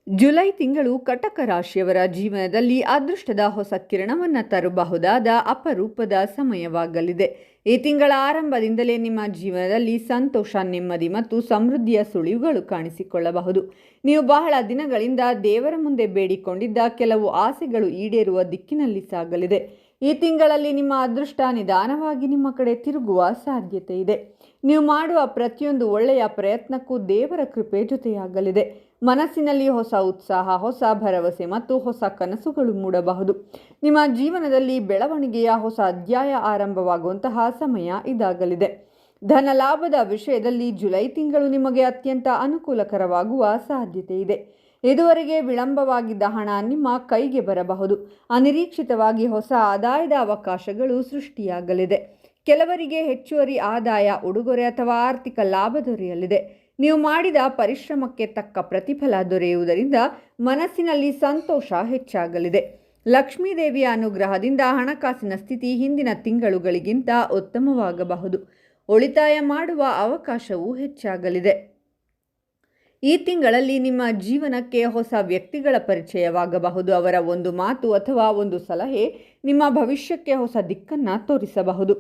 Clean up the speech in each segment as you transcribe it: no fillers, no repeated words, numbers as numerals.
July ತಿಂಗಳು ಕಟಕ ರಾಶಿಯವರ ಜೀವನದಲ್ಲಿ ಅದೃಷ್ಟದ ಹೊಸ ಕಿರಣವನ್ನು ತರಬಹುದಾದ ಅಪರೂಪದ ಸಮಯವಾಗಲಿದೆ. ಈ ತಿಂಗಳ ಆರಂಭದಿಂದಲೇ ನಿಮ್ಮ ಜೀವನದಲ್ಲಿ ಸಂತೋಷ, ನೆಮ್ಮದಿ ಮತ್ತು ಸಮೃದ್ಧಿಯ ಸುಳಿವುಗಳು ಕಾಣಿಸಿಕೊಳ್ಳಬಹುದು. ನೀವು ಬಹಳ ದಿನಗಳಿಂದ ದೇವರ ಮುಂದೆ ಬೇಡಿಕೊಂಡಿದ್ದ ಕೆಲವು ಆಸೆಗಳು ಈಡೇರುವ ದಿಕ್ಕಿನಲ್ಲಿ ಸಾಗಲಿದೆ. ಈ ತಿಂಗಳಲ್ಲಿ ನಿಮ್ಮ ಅದೃಷ್ಟ ನಿಧಾನವಾಗಿ ನಿಮ್ಮ ಕಡೆ ತಿರುಗುವ ಸಾಧ್ಯತೆ ಇದೆ. ನೀವು ಮಾಡುವ ಪ್ರತಿಯೊಂದು ಒಳ್ಳೆಯ ಪ್ರಯತ್ನಕ್ಕೂ ದೇವರ ಕೃಪೆ ಜೊತೆಯಾಗಲಿದೆ. ಮನಸ್ಸಿನಲ್ಲಿ ಹೊಸ ಉತ್ಸಾಹ, ಹೊಸ ಭರವಸೆ ಮತ್ತು ಹೊಸ ಕನಸುಗಳು ಮೂಡಬಹುದು. ನಿಮ್ಮ ಜೀವನದಲ್ಲಿ ಬೆಳವಣಿಗೆಯ ಹೊಸ ಅಧ್ಯಾಯ ಆರಂಭವಾಗುವಂತಹ ಸಮಯ ಇದಾಗಲಿದೆ. ಧನ ಲಾಭದ ವಿಷಯದಲ್ಲಿ ಜುಲೈ ತಿಂಗಳು ನಿಮಗೆ ಅತ್ಯಂತ ಅನುಕೂಲಕರವಾಗುವ ಸಾಧ್ಯತೆ ಇದೆ. ಇದುವರೆಗೆ ವಿಳಂಬವಾಗಿದ್ದ ಹಣ ನಿಮ್ಮ ಕೈಗೆ ಬರಬಹುದು. ಅನಿರೀಕ್ಷಿತವಾಗಿ ಹೊಸ ಆದಾಯದ ಅವಕಾಶಗಳು ಸೃಷ್ಟಿಯಾಗಲಿದೆ. ಕೆಲವರಿಗೆ ಹೆಚ್ಚುವರಿ ಆದಾಯ, ಉಡುಗೊರೆ ಅಥವಾ ಆರ್ಥಿಕ ಲಾಭ ದೊರೆಯಲಿದೆ. ನೀವು ಮಾಡಿದ ಪರಿಶ್ರಮಕ್ಕೆ ತಕ್ಕ ಪ್ರತಿಫಲ ದೊರೆಯುವುದರಿಂದ ಮನಸ್ಸಿನಲ್ಲಿ ಸಂತೋಷ ಹೆಚ್ಚಾಗಲಿದೆ. ಲಕ್ಷ್ಮೀದೇವಿಯ ಅನುಗ್ರಹದಿಂದ ಹಣಕಾಸಿನ ಸ್ಥಿತಿ ಹಿಂದಿನ ತಿಂಗಳುಗಳಿಗಿಂತ ಉತ್ತಮವಾಗಬಹುದು. ಉಳಿತಾಯ ಮಾಡುವ ಅವಕಾಶವೂ ಹೆಚ್ಚಾಗಲಿದೆ. ಈ ತಿಂಗಳಲ್ಲಿ ನಿಮ್ಮ ಜೀವನಕ್ಕೆ ಹೊಸ ವ್ಯಕ್ತಿಗಳ ಪರಿಚಯವಾಗಬಹುದು. ಅವರ ಒಂದು ಮಾತು ಅಥವಾ ಒಂದು ಸಲಹೆ ನಿಮ್ಮ ಭವಿಷ್ಯಕ್ಕೆ ಹೊಸ ದಿಕ್ಕನ್ನು ತೋರಿಸಬಹುದು.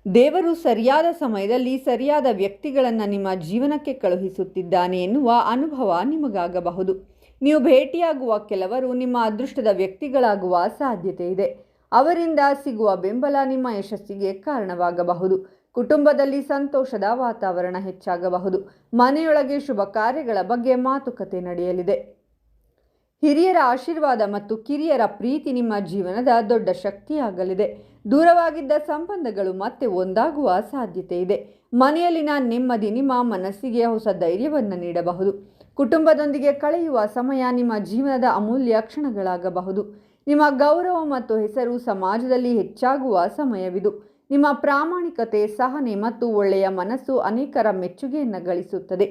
ದೇವರು ಸರಿಯಾದ ಸಮಯದಲ್ಲಿ ಸರಿಯಾದ ವ್ಯಕ್ತಿಗಳನ್ನು ನಿಮ್ಮ ಜೀವನಕ್ಕೆ ಕಳುಹಿಸುತ್ತಿದ್ದಾನೆ ಎನ್ನುವ ಅನುಭವ ನಿಮಗಾಗಬಹುದು. ನೀವು ಭೇಟಿಯಾಗುವ ಕೆಲವರು ನಿಮ್ಮ ಅದೃಷ್ಟದ ವ್ಯಕ್ತಿಗಳಾಗುವ ಸಾಧ್ಯತೆ ಇದೆ. ಅವರಿಂದ ಸಿಗುವ ಬೆಂಬಲ ನಿಮ್ಮ ಯಶಸ್ಸಿಗೆ ಕಾರಣವಾಗಬಹುದು. ಕುಟುಂಬದಲ್ಲಿ ಸಂತೋಷದ ವಾತಾವರಣ ಹೆಚ್ಚಾಗಬಹುದು. ಮನೆಯೊಳಗೆ ಶುಭ ಕಾರ್ಯಗಳ ಬಗ್ಗೆ ಮಾತುಕತೆ ನಡೆಯಲಿದೆ. ಹಿರಿಯರ ಆಶೀರ್ವಾದ ಮತ್ತು ಕಿರಿಯರ ಪ್ರೀತಿ ನಿಮ್ಮ ಜೀವನದ ದೊಡ್ಡ ಶಕ್ತಿಯಾಗಲಿದೆ. ದೂರವಾಗಿದ್ದ ಸಂಬಂಧಗಳು ಮತ್ತೆ ಒಂದಾಗುವ ಸಾಧ್ಯತೆ ಇದೆ. ಮನೆಯಲ್ಲಿನ ನೆಮ್ಮದಿ ನಿಮ್ಮ ಮನಸ್ಸಿಗೆ ಹೊಸ ಧೈರ್ಯವನ್ನು ನೀಡಬಹುದು. ಕುಟುಂಬದೊಂದಿಗೆ ಕಳೆಯುವ ಸಮಯ ನಿಮ್ಮ ಜೀವನದ ಅಮೂಲ್ಯ ಕ್ಷಣಗಳಾಗಬಹುದು. ನಿಮ್ಮ ಗೌರವ ಮತ್ತು ಹೆಸರು ಸಮಾಜದಲ್ಲಿ ಹೆಚ್ಚಾಗುವ ಸಮಯವಿದು. ನಿಮ್ಮ ಪ್ರಾಮಾಣಿಕತೆ, ಸಹನೆ ಮತ್ತು ಒಳ್ಳೆಯ ಮನಸ್ಸು ಅನೇಕರ ಮೆಚ್ಚುಗೆಯನ್ನು ಗಳಿಸುತ್ತದೆ.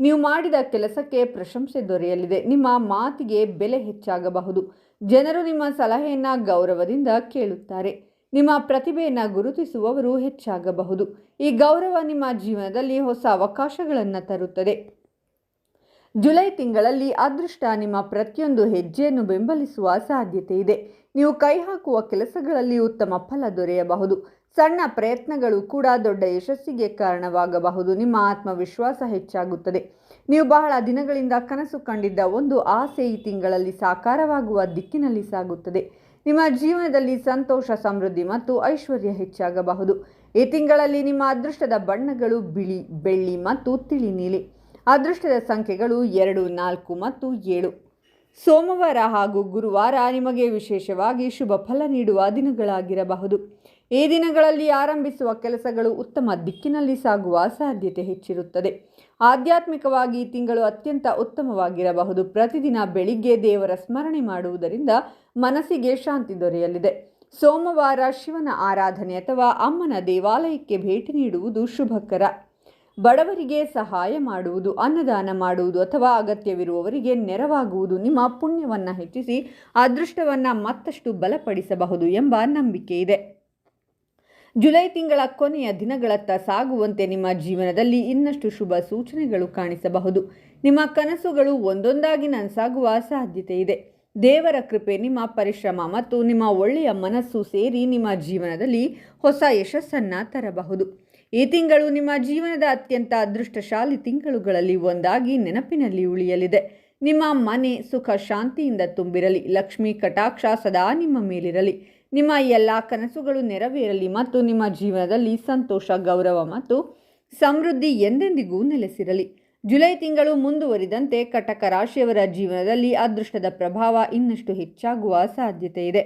ನೀವು ಮಾಡಿದ ಕೆಲಸಕ್ಕೆ ಪ್ರಶಂಸೆ ದೊರೆಯಲಿದೆ. ನಿಮ್ಮ ಮಾತಿಗೆ ಬೆಲೆ ಹೆಚ್ಚಾಗಬಹುದು. ಜನರು ನಿಮ್ಮ ಸಲಹೆಯನ್ನು ಗೌರವದಿಂದ ಕೇಳುತ್ತಾರೆ. ನಿಮ್ಮ ಪ್ರತಿಭೆಯನ್ನು ಗುರುತಿಸುವವರು ಹೆಚ್ಚಾಗಬಹುದು. ಈ ಗೌರವ ನಿಮ್ಮ ಜೀವನದಲ್ಲಿ ಹೊಸ ಅವಕಾಶಗಳನ್ನು ತರುತ್ತದೆ. ಜುಲೈ ತಿಂಗಳಲ್ಲಿ ಅದೃಷ್ಟ ನಿಮ್ಮ ಪ್ರತಿಯೊಂದು ಹೆಜ್ಜೆಯನ್ನು ಬೆಂಬಲಿಸುವ ಸಾಧ್ಯತೆ ಇದೆ. ನೀವು ಕೈ ಹಾಕುವ ಕೆಲಸಗಳಲ್ಲಿ ಉತ್ತಮ ಫಲ ದೊರೆಯಬಹುದು. ಸಣ್ಣ ಪ್ರಯತ್ನಗಳು ಕೂಡ ದೊಡ್ಡ ಯಶಸ್ಸಿಗೆ ಕಾರಣವಾಗಬಹುದು. ನಿಮ್ಮ ಆತ್ಮವಿಶ್ವಾಸ ಹೆಚ್ಚಾಗುತ್ತದೆ. ನೀವು ಬಹಳ ದಿನಗಳಿಂದ ಕನಸು ಕಂಡಿದ್ದ ಒಂದು ಆಸೆ ಈ ತಿಂಗಳಲ್ಲಿ ಸಾಕಾರವಾಗುವ ದಿಕ್ಕಿನಲ್ಲಿ ಸಾಗುತ್ತದೆ. ನಿಮ್ಮ ಜೀವನದಲ್ಲಿ ಸಂತೋಷ, ಸಮೃದ್ಧಿ ಮತ್ತು ಐಶ್ವರ್ಯ ಹೆಚ್ಚಾಗಬಹುದು. ಈ ತಿಂಗಳಲ್ಲಿ ನಿಮ್ಮ ಅದೃಷ್ಟದ ಬಣ್ಣಗಳು ಬಿಳಿ, ಬೆಳ್ಳಿ ಮತ್ತು ತಿಳಿ ನೀಲಿ. ಅದೃಷ್ಟದ ಸಂಖ್ಯೆಗಳು 2, 4 ಮತ್ತು 7. ಸೋಮವಾರ ಹಾಗೂ ಗುರುವಾರ ನಿಮಗೆ ವಿಶೇಷವಾಗಿ ಶುಭ ಫಲ ನೀಡುವ ದಿನಗಳಾಗಿರಬಹುದು. ಈ ದಿನಗಳಲ್ಲಿ ಆರಂಭಿಸುವ ಕೆಲಸಗಳು ಉತ್ತಮ ದಿಕ್ಕಿನಲ್ಲಿ ಸಾಗುವ ಸಾಧ್ಯತೆ ಹೆಚ್ಚಿರುತ್ತದೆ. ಆಧ್ಯಾತ್ಮಿಕವಾಗಿ ಈ ತಿಂಗಳು ಅತ್ಯಂತ ಉತ್ತಮವಾಗಿರಬಹುದು. ಪ್ರತಿದಿನ ಬೆಳಿಗ್ಗೆ ದೇವರ ಸ್ಮರಣೆ ಮಾಡುವುದರಿಂದ ಮನಸ್ಸಿಗೆ ಶಾಂತಿ ದೊರೆಯಲಿದೆ. ಸೋಮವಾರ ಶಿವನ ಆರಾಧನೆ ಅಥವಾ ಅಮ್ಮನ ದೇವಾಲಯಕ್ಕೆ ಭೇಟಿ ನೀಡುವುದು ಶುಭಕರ. ಬಡವರಿಗೆ ಸಹಾಯ ಮಾಡುವುದು, ಅನ್ನದಾನ ಮಾಡುವುದು ಅಥವಾ ಅಗತ್ಯವಿರುವವರಿಗೆ ನೆರವಾಗುವುದು ನಿಮ್ಮ ಪುಣ್ಯವನ್ನು ಹೆಚ್ಚಿಸಿ ಅದೃಷ್ಟವನ್ನು ಮತ್ತಷ್ಟು ಬಲಪಡಿಸಬಹುದು ಎಂಬ ನಂಬಿಕೆ ಇದೆ. ಜುಲೈ ತಿಂಗಳ ಕೊನೆಯ ದಿನಗಳತ್ತ ಸಾಗುವಂತೆ ನಿಮ್ಮ ಜೀವನದಲ್ಲಿ ಇನ್ನಷ್ಟು ಶುಭ ಸೂಚನೆಗಳು ಕಾಣಿಸಬಹುದು. ನಿಮ್ಮ ಕನಸುಗಳು ಒಂದೊಂದಾಗಿ ನನಸಾಗುವ ಸಾಧ್ಯತೆ ಇದೆ. ದೇವರ ಕೃಪೆ, ನಿಮ್ಮ ಪರಿಶ್ರಮ ಮತ್ತು ನಿಮ್ಮ ಒಳ್ಳೆಯ ಮನಸ್ಸು ಸೇರಿ ನಿಮ್ಮ ಜೀವನದಲ್ಲಿ ಹೊಸ ಯಶಸ್ಸನ್ನು ತರಬಹುದು. ಈ ತಿಂಗಳು ನಿಮ್ಮ ಜೀವನದ ಅತ್ಯಂತ ಅದೃಷ್ಟಶಾಲಿ ತಿಂಗಳುಗಳಲ್ಲಿ ಒಂದಾಗಿ ನೆನಪಿನಲ್ಲಿ ಉಳಿಯಲಿದೆ. ನಿಮ್ಮ ಮನೆ ಸುಖ ಶಾಂತಿಯಿಂದ ತುಂಬಿರಲಿ. ಲಕ್ಷ್ಮೀ ಕಟಾಕ್ಷ ಸದಾ ನಿಮ್ಮ ಮೇಲಿರಲಿ. ನಿಮ್ಮ ಎಲ್ಲ ಕನಸುಗಳು ನೆರವೇರಲಿ ಮತ್ತು ನಿಮ್ಮ ಜೀವನದಲ್ಲಿ ಸಂತೋಷ, ಗೌರವ ಮತ್ತು ಸಮೃದ್ಧಿ ಎಂದೆಂದಿಗೂ ನೆಲೆಸಿರಲಿ. ಜುಲೈ ತಿಂಗಳು ಮುಂದುವರಿದಂತೆ ಕಟಕ ರಾಶಿಯವರ ಜೀವನದಲ್ಲಿ ಅದೃಷ್ಟದ ಪ್ರಭಾವ ಇನ್ನಷ್ಟು ಹೆಚ್ಚಾಗುವ ಸಾಧ್ಯತೆ ಇದೆ.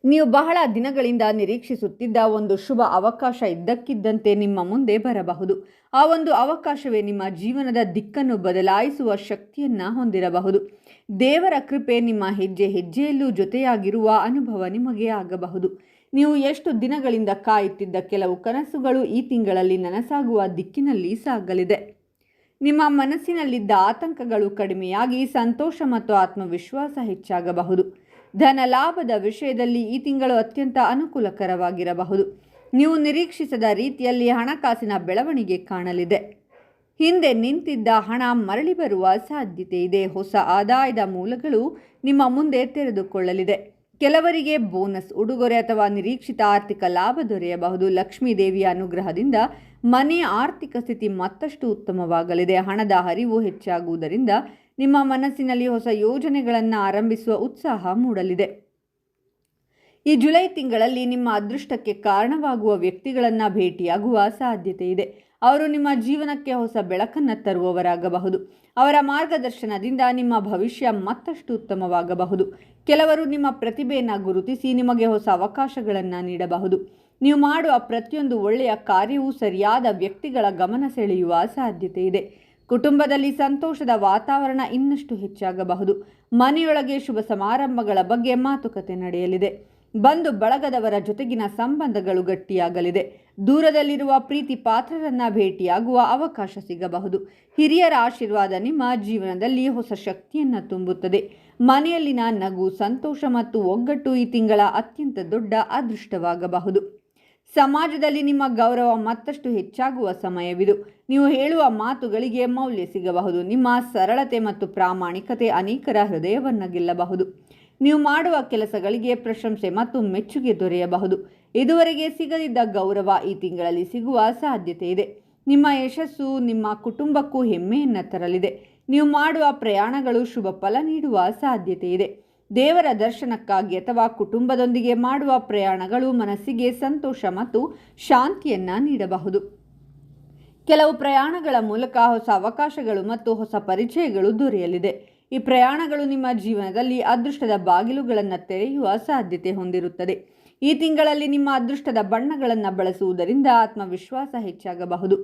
ನೀವು ಬಹಳ ದಿನಗಳಿಂದ ನಿರೀಕ್ಷಿಸುತ್ತಿದ್ದ ಒಂದು ಶುಭ ಅವಕಾಶ ಇದ್ದಕ್ಕಿದ್ದಂತೆ ನಿಮ್ಮ ಮುಂದೆ ಬರಬಹುದು. ಆ ಒಂದು ಅವಕಾಶವೇ ನಿಮ್ಮ ಜೀವನದ ದಿಕ್ಕನ್ನು ಬದಲಾಯಿಸುವ ಶಕ್ತಿಯನ್ನು ಹೊಂದಿರಬಹುದು. ದೇವರ ಕೃಪೆ ನಿಮ್ಮ ಹೆಜ್ಜೆ ಹೆಜ್ಜೆಯಲ್ಲೂ ಜೊತೆಯಾಗಿರುವ ಅನುಭವ ನಿಮಗೆ ಆಗಬಹುದು. ನೀವು ಎಷ್ಟು ದಿನಗಳಿಂದ ಕಾಯುತ್ತಿದ್ದ ಕೆಲವು ಕನಸುಗಳು ಈ ತಿಂಗಳಲ್ಲಿ ನನಸಾಗುವ ದಿಕ್ಕಿನಲ್ಲಿ ಸಾಗಲಿದೆ. ನಿಮ್ಮ ಮನಸ್ಸಿನಲ್ಲಿದ್ದ ಆತಂಕಗಳು ಕಡಿಮೆಯಾಗಿ ಸಂತೋಷ ಮತ್ತು ಆತ್ಮವಿಶ್ವಾಸ ಹೆಚ್ಚಾಗಬಹುದು. ಧನ ಲಾಭದ ವಿಷಯದಲ್ಲಿ ಈ ತಿಂಗಳು ಅತ್ಯಂತ ಅನುಕೂಲಕರವಾಗಿರಬಹುದು. ನೀವು ನಿರೀಕ್ಷಿಸದ ರೀತಿಯಲ್ಲಿ ಹಣಕಾಸಿನ ಬೆಳವಣಿಗೆ ಕಾಣಲಿದೆ. ಹಿಂದೆ ನಿಂತಿದ್ದ ಹಣ ಮರಳಿ ಬರುವ ಸಾಧ್ಯತೆ ಇದೆ. ಹೊಸ ಆದಾಯದ ಮೂಲಗಳು ನಿಮ್ಮ ಮುಂದೆ ತೆರೆದುಕೊಳ್ಳಲಿದೆ. ಕೆಲವರಿಗೆ ಬೋನಸ್, ಉಡುಗೊರೆ ಅಥವಾ ನಿರೀಕ್ಷಿತ ಆರ್ಥಿಕ ಲಾಭ ದೊರೆಯಬಹುದು. ಲಕ್ಷ್ಮೀ ದೇವಿಯ ಅನುಗ್ರಹದಿಂದ ಮನೆಯ ಆರ್ಥಿಕ ಸ್ಥಿತಿ ಮತ್ತಷ್ಟು ಉತ್ತಮವಾಗಲಿದೆ. ಹಣದ ಹರಿವು ಹೆಚ್ಚಾಗುವುದರಿಂದ ನಿಮ್ಮ ಮನಸ್ಸಿನಲ್ಲಿ ಹೊಸ ಯೋಜನೆಗಳನ್ನು ಆರಂಭಿಸುವ ಉತ್ಸಾಹ ಮೂಡಲಿದೆ. ಈ ಜುಲೈ ತಿಂಗಳಲ್ಲಿ ನಿಮ್ಮ ಅದೃಷ್ಟಕ್ಕೆ ಕಾರಣವಾಗುವ ವ್ಯಕ್ತಿಗಳನ್ನು ಭೇಟಿಯಾಗುವ ಸಾಧ್ಯತೆ ಇದೆ. ಅವರು ನಿಮ್ಮ ಜೀವನಕ್ಕೆ ಹೊಸ ಬೆಳಕನ್ನು ತರುವವರಾಗಬಹುದು. ಅವರ ಮಾರ್ಗದರ್ಶನದಿಂದ ನಿಮ್ಮ ಭವಿಷ್ಯ ಮತ್ತಷ್ಟು ಉತ್ತಮವಾಗಬಹುದು. ಕೆಲವರು ನಿಮ್ಮ ಪ್ರತಿಭೆಯನ್ನು ಗುರುತಿಸಿ ನಿಮಗೆ ಹೊಸ ಅವಕಾಶಗಳನ್ನು ನೀಡಬಹುದು. ನೀವು ಮಾಡುವ ಪ್ರತಿಯೊಂದು ಒಳ್ಳೆಯ ಕಾರ್ಯವೂ ಸರಿಯಾದ ವ್ಯಕ್ತಿಗಳ ಗಮನ ಸೆಳೆಯುವ ಸಾಧ್ಯತೆ ಇದೆ. ಕುಟುಂಬದಲ್ಲಿ ಸಂತೋಷದ ವಾತಾವರಣ ಇನ್ನಷ್ಟು ಹೆಚ್ಚಾಗಬಹುದು. ಮನೆಯೊಳಗೆ ಶುಭ ಸಮಾರಂಭಗಳ ಬಗ್ಗೆ ಮಾತುಕತೆ ನಡೆಯಲಿದೆ. ಬಂಧು ಬಳಗದವರ ಜೊತೆಗಿನ ಸಂಬಂಧಗಳು ಗಟ್ಟಿಯಾಗಲಿದೆ. ದೂರದಲ್ಲಿರುವ ಪ್ರೀತಿ ಪಾತ್ರರನ್ನು ಭೇಟಿಯಾಗುವ ಅವಕಾಶ ಸಿಗಬಹುದು. ಹಿರಿಯರ ಆಶೀರ್ವಾದ ನಿಮ್ಮ ಜೀವನದಲ್ಲಿ ಹೊಸ ಶಕ್ತಿಯನ್ನು ತುಂಬುತ್ತದೆ. ಮನೆಯಲ್ಲಿನ ನಗು, ಸಂತೋಷ ಮತ್ತು ಒಗ್ಗಟ್ಟು ಈ ತಿಂಗಳ ಅತ್ಯಂತ ದೊಡ್ಡ ಅದೃಷ್ಟವಾಗಬಹುದು. ಸಮಾಜದಲ್ಲಿ ನಿಮ್ಮ ಗೌರವ ಮತ್ತಷ್ಟು ಹೆಚ್ಚಾಗುವ ಸಮಯವಿದು. ನೀವು ಹೇಳುವ ಮಾತುಗಳಿಗೆ ಮೌಲ್ಯ ಸಿಗಬಹುದು. ನಿಮ್ಮ ಸರಳತೆ ಮತ್ತು ಪ್ರಾಮಾಣಿಕತೆ ಅನೇಕರ ಹೃದಯವನ್ನು ಗೆಲ್ಲಬಹುದು. ನೀವು ಮಾಡುವ ಕೆಲಸಗಳಿಗೆ ಪ್ರಶಂಸೆ ಮತ್ತು ಮೆಚ್ಚುಗೆ ದೊರೆಯಬಹುದು. ಇದುವರೆಗೆ ಸಿಗದಿದ್ದ ಗೌರವ ಈ ತಿಂಗಳಲ್ಲಿ ಸಿಗುವ ಸಾಧ್ಯತೆ ಇದೆ. ನಿಮ್ಮ ಯಶಸ್ಸು ನಿಮ್ಮ ಕುಟುಂಬಕ್ಕೂ ಹೆಮ್ಮೆಯನ್ನು ತರಲಿದೆ. ನೀವು ಮಾಡುವ ಪ್ರಯಾಣಗಳು ಶುಭ ಫಲ ನೀಡುವ ಸಾಧ್ಯತೆ ಇದೆ. ದೇವರ ದರ್ಶನಕ್ಕಾಗಿ ಅಥವಾ ಕುಟುಂಬದೊಂದಿಗೆ ಮಾಡುವ ಪ್ರಯಾಣಗಳು ಮನಸ್ಸಿಗೆ ಸಂತೋಷ ಮತ್ತು ಶಾಂತಿಯನ್ನು ನೀಡಬಹುದು. ಕೆಲವು ಪ್ರಯಾಣಗಳ ಮೂಲಕ ಹೊಸ ಅವಕಾಶಗಳು ಮತ್ತು ಹೊಸ ಪರಿಚಯಗಳು ದೊರೆಯಲಿದೆ. ಈ ಪ್ರಯಾಣಗಳು ನಿಮ್ಮ ಜೀವನದಲ್ಲಿ ಅದೃಷ್ಟದ ಬಾಗಿಲುಗಳನ್ನು ತೆರೆಯುವ ಸಾಧ್ಯತೆ ಹೊಂದಿರುತ್ತದೆ. ಈ ತಿಂಗಳಲ್ಲಿ ನಿಮ್ಮ ಅದೃಷ್ಟದ ಬಣ್ಣಗಳನ್ನು ಬಳಸುವುದರಿಂದ ಆತ್ಮವಿಶ್ವಾಸ ಹೆಚ್ಚಾಗಬಹುದು.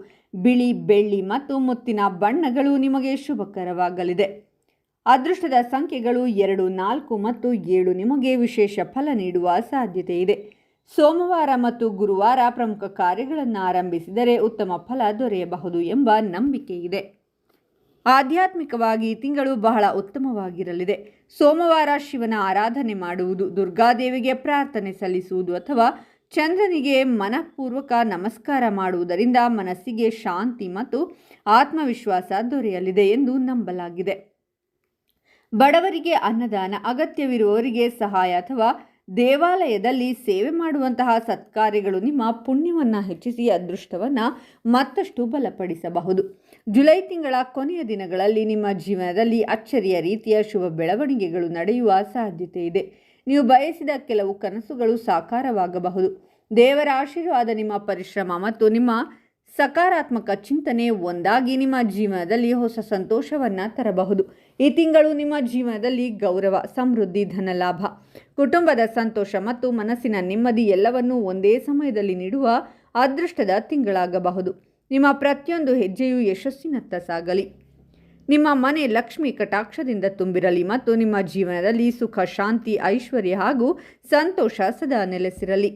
ಬಿಳಿ, ಬೆಳ್ಳಿ ಮತ್ತು ಮುತ್ತಿನ ಬಣ್ಣಗಳು ನಿಮಗೆ ಶುಭಕರವಾಗಲಿದೆ. ಅದೃಷ್ಟದ ಸಂಖ್ಯೆಗಳು 2, 4 ಮತ್ತು 7 ನಿಮಗೆ ವಿಶೇಷ ಫಲ ನೀಡುವ ಸಾಧ್ಯತೆ ಇದೆ. ಸೋಮವಾರ ಮತ್ತು ಗುರುವಾರ ಪ್ರಮುಖ ಕಾರ್ಯಗಳನ್ನು ಆರಂಭಿಸಿದರೆ ಉತ್ತಮ ಫಲ ದೊರೆಯಬಹುದು ಎಂಬ ನಂಬಿಕೆ ಇದೆ. ಆಧ್ಯಾತ್ಮಿಕವಾಗಿ ಈ ತಿಂಗಳು ಬಹಳ ಉತ್ತಮವಾಗಿರಲಿದೆ. ಸೋಮವಾರ ಶಿವನ ಆರಾಧನೆ ಮಾಡುವುದು, ದುರ್ಗಾದೇವಿಗೆ ಪ್ರಾರ್ಥನೆ ಸಲ್ಲಿಸುವುದು ಅಥವಾ ಚಂದ್ರನಿಗೆ ಮನಃಪೂರ್ವಕ ನಮಸ್ಕಾರ ಮಾಡುವುದರಿಂದ ಮನಸ್ಸಿಗೆ ಶಾಂತಿ ಮತ್ತು ಆತ್ಮವಿಶ್ವಾಸ ದೊರೆಯಲಿದೆ ಎಂದು ನಂಬಲಾಗಿದೆ. ಬಡವರಿಗೆ ಅನ್ನದಾನ, ಅಗತ್ಯವಿರುವವರಿಗೆ ಸಹಾಯ ಅಥವಾ ದೇವಾಲಯದಲ್ಲಿ ಸೇವೆ ಮಾಡುವಂತಹ ಸತ್ಕಾರ್ಯಗಳು ನಿಮ್ಮ ಪುಣ್ಯವನ್ನು ಹೆಚ್ಚಿಸಿ ಅದೃಷ್ಟವನ್ನು ಮತ್ತಷ್ಟು ಬಲಪಡಿಸಬಹುದು. ಜುಲೈ ತಿಂಗಳ ಕೊನೆಯ ದಿನಗಳಲ್ಲಿ ನಿಮ್ಮ ಜೀವನದಲ್ಲಿ ಅಚ್ಚರಿಯ ರೀತಿಯ ಶುಭ ಬೆಳವಣಿಗೆಗಳು ನಡೆಯುವ ಸಾಧ್ಯತೆ ಇದೆ. ನೀವು ಬಯಸಿದ ಕೆಲವು ಕನಸುಗಳು ಸಾಕಾರವಾಗಬಹುದು. ದೇವರ ಆಶೀರ್ವಾದ, ನಿಮ್ಮ ಪರಿಶ್ರಮ ಮತ್ತು ನಿಮ್ಮ ಸಕಾರಾತ್ಮಕ ಚಿಂತನೆ ಒಂದಾಗಿ ನಿಮ್ಮ ಜೀವನದಲ್ಲಿ ಹೊಸ ಸಂತೋಷವನ್ನು ತರಬಹುದು. ಈ ತಿಂಗಳು ನಿಮ್ಮ ಜೀವನದಲ್ಲಿ ಗೌರವ, ಸಮೃದ್ಧಿ, ಧನಲಾಭ, ಕುಟುಂಬದ ಸಂತೋಷ ಮತ್ತು ಮನಸ್ಸಿನ ನೆಮ್ಮದಿ ಎಲ್ಲವನ್ನೂ ಒಂದೇ ಸಮಯದಲ್ಲಿ ನೀಡುವ ಅದೃಷ್ಟದ ತಿಂಗಳಾಗಬಹುದು. ನಿಮ್ಮ ಪ್ರತಿಯೊಂದು ಹೆಜ್ಜೆಯು ಯಶಸ್ಸಿನತ್ತ ಸಾಗಲಿ. ನಿಮ್ಮ ಮನೆ ಲಕ್ಷ್ಮಿ ಕಟಾಕ್ಷದಿಂದ ತುಂಬಿರಲಿ ಮತ್ತು ನಿಮ್ಮ ಜೀವನದಲ್ಲಿ ಸುಖ, ಶಾಂತಿ, ಐಶ್ವರ್ಯ ಹಾಗೂ ಸಂತೋಷ ಸದಾ ನೆಲೆಸಿರಲಿ.